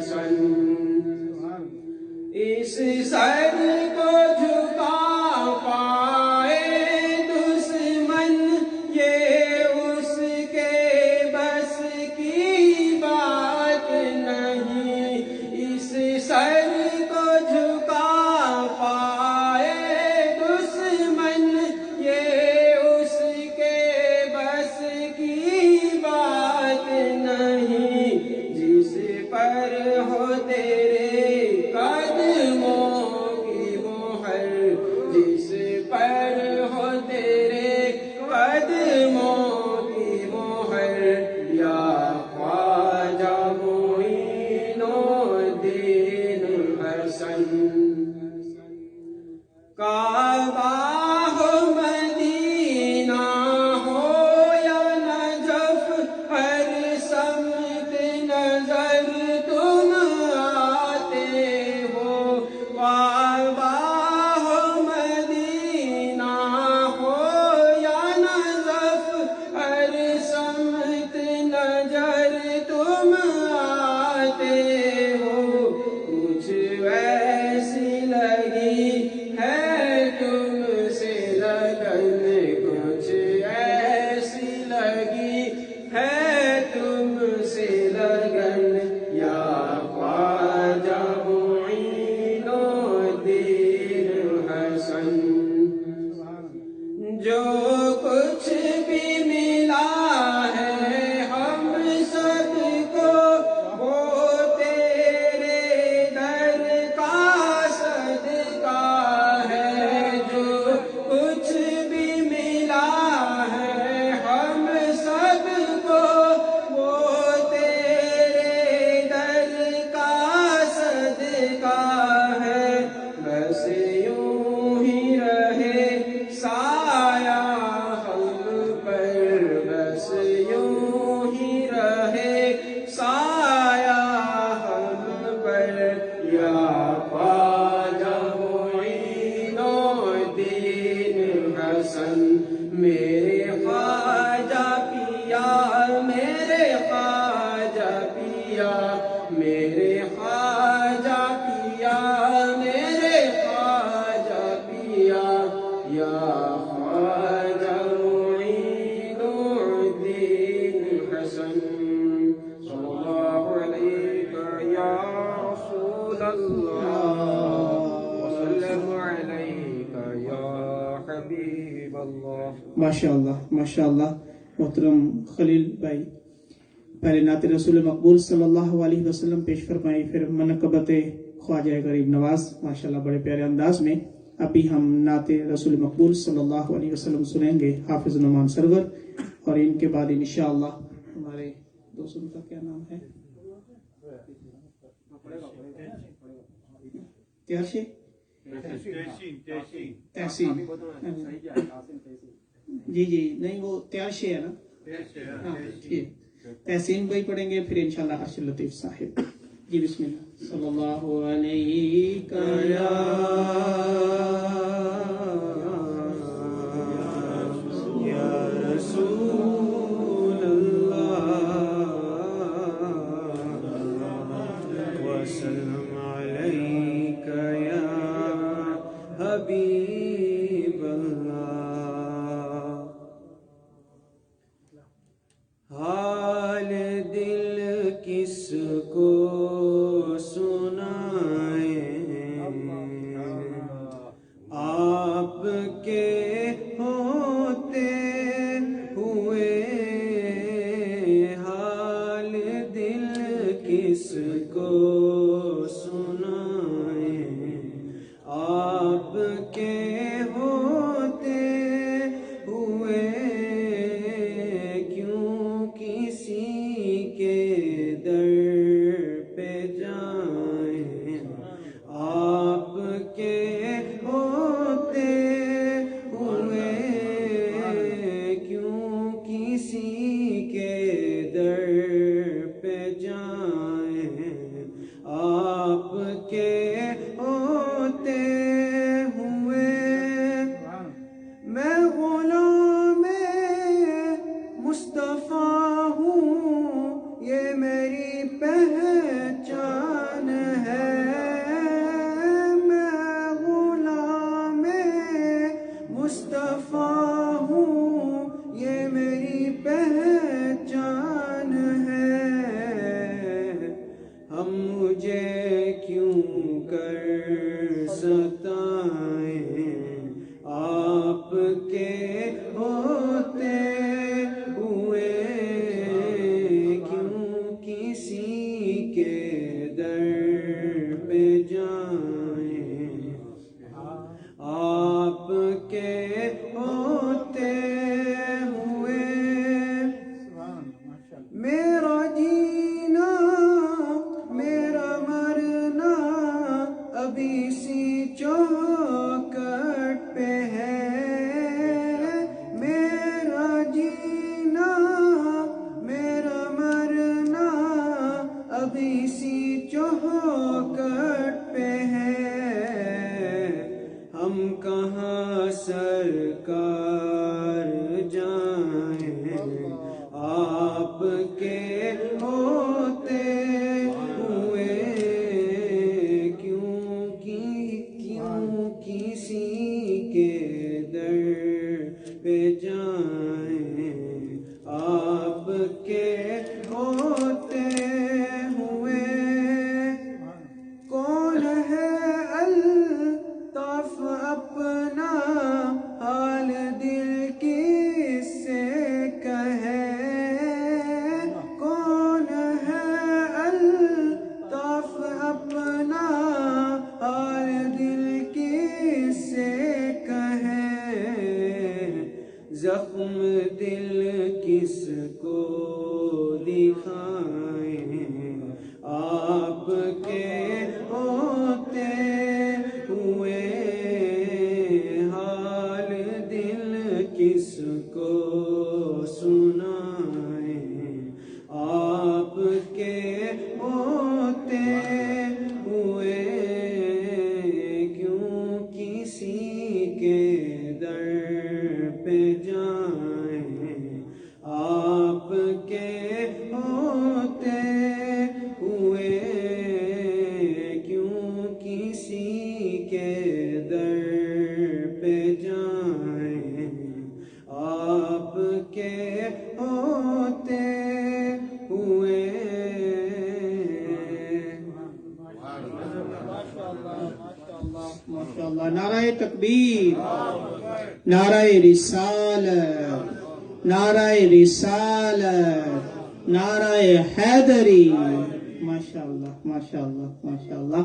حسن اس سر کو جھکا پائے دشمن یہ اس کے بس کی بات نہیں اس سر کو جھکا پائے دشمن یہ اس کے بس کی بات نہیں جس پر ہو تیرے قدموں کی مہر جس پر ہو تیرے قدموں کی مہر یا خواجہ معین الدین حسن کعبہ ہو مدینہ ہو یا نجف ہر سمت نظر تم آتے ہو کعبہ ہو مدینہ ہو یا نجف ہر سمت نظر تم آتے ہو کچھ ایسی لگی ہے تم سے لگن کچھ ایسی لگی ہے تم سے لگن یا خواجہ معین الدین حسن جو کچھ بھی ملا ہے ہم سب کو وہ تیرے در کا صدقہ ہے جو کچھ بھی ملا ہے ہم سب کو وہ تیرے در کا صدقہ ہے بس یوں ہی رہے سایہ ہم پر بس یوں ہی رہے سایہ ہم پر یا خواجہ معین الدین حسن میرے خواجہ پیا میرے خواجہ پیا میرے خواجہ پیا میرے خواجہ پیا یا خواجہ معین الدین حسن صلی اللہ علیہ یا رسول اللہ وسلم علیہ یا حبیب اللہ ماشاءاللہ ماشاءاللہ محترم خلیل بھائی پہلے نعت رسول مقبول صلی اللہ علیہ وسلم پیش فرمائی پھر منقبت خواجہ غریب نواز ماشاءاللہ بڑے پیارے انداز میں ابھی ہم نعت رسول مقبول صلی اللہ علیہ وسلم سنیں گے حافظ نعمان سرور اور ان کے بعد انشاءاللہ ہمارے دوستوں کا کیا نام ہے تیارشی تحسین جی جی نہیں وہ تیارشی ہے نا ہاں ٹھیک تحسین بھائی پڑھیں گے پھر انشاءاللہ ارشد لطیف صاحب جی بسم اللہ صلی اللہ علیہ یا رسول اللہ وسلم علیک یا حبیب اللہ حال دل کس کو سنائیں آپ کے ہوتے ہوئے حال دل کس کو سنائیں آپ کے ہوتے ہوئے کیوں کسی کے در پہ جائیں آپ کے ہوتے ہوئے کیوں کسی کے در پہ جائیں آپ کے ہوتے ہوئے میں غلام مصطفیٰ ہوں یہ میری پہچان کٹ پہ ہے، ہم کہاں سرکار جائیں، آپ کے ہوتے ہوئے کیوں کسی کے در پہ جائیں، آپ کے ہوتے ہوئے کون ہے الطاف اپنا حال دل کس سے کہے، کون ہے الطاف اپنا حال دل کس سے کہے، زخم دل کس کو دکھائیں، آپ کے ہوتے ہوئے حال دل کس کو سنائیں، آپ کے ہوتے ہوئے کیوں کسی کے در پہ جائیں، آپ کے ہوتے ہوئے کیوں کسی کے در پہ جائیں، آپ کے ہوتے ہوئے۔ ماشاءاللہ، نعرہ تکبیر، نعرہ رسالت، نعرہ رسالت، نعرہ حیدری، ماشاءاللہ ماشاءاللہ ماشاءاللہ۔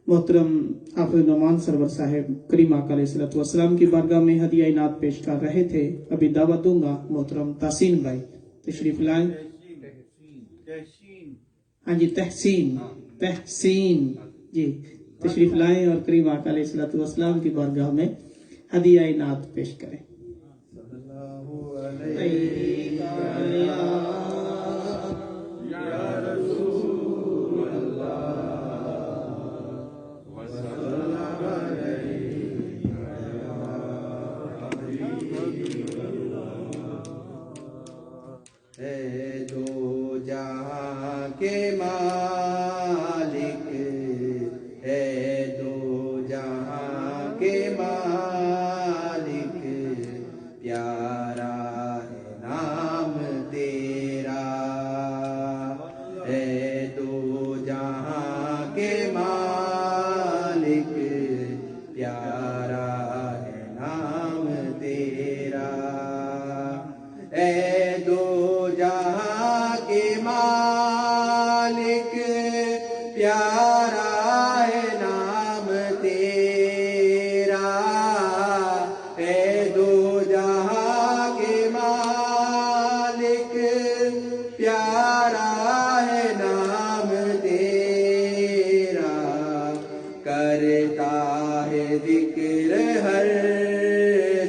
محترم حافظ نعمان سرور صاحب کریم آقا علیہ الصلوۃ والسلام کی بارگاہ میں ہدیہ انعام پیش کر رہے تھے۔ ابھی دعوت دوں گا محترم تحسین بھائی تشریف لائیں۔ ہاں جی، تحسین جی تشریف لائیں اور کریم آقا علیہ الصلوۃ والسلام کی بارگاہ میں ہدیہ انعام پیش کریں۔ اے دو جہاں کے مالک، اے دو جہاں کے مالک، پیارا ہے نام تیرا، اے دو جہاں کے مالک، پیارا ہے نام تیرا، اے دو جہاں کے مالک، پیارا ہے نام تیرا، اے دو جہاں کے مالک، پیارا ہے نام تیرا، کرتا ہے ذکر ہر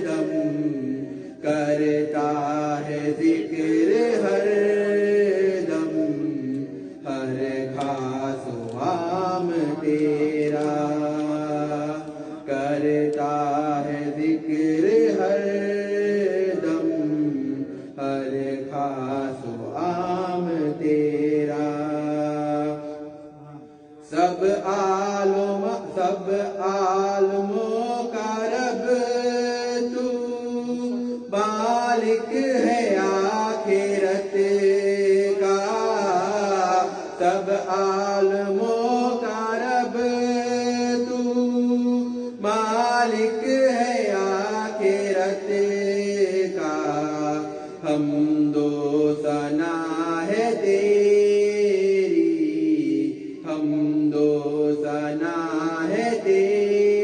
دم، کرتا ہے ذکر ہر دم، ہر خاص عام تیرا، کرتا ہے ذکر ہر دم، ہر خاص عام تیرا، سب عالموں کا رب تو، مالک ہے آخرت کا، سب عالموں کا رب تو، مالک ہے آخرت کا، حمد و ثنا ہے تیری، حمد و ثنا ہے تیری،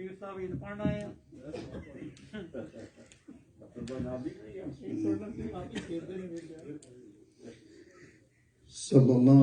ਪੀਰ ਸਾਹਿਬ ਇਹ ਪੜ੍ਹਨਾ ਹੈ صلی اللہ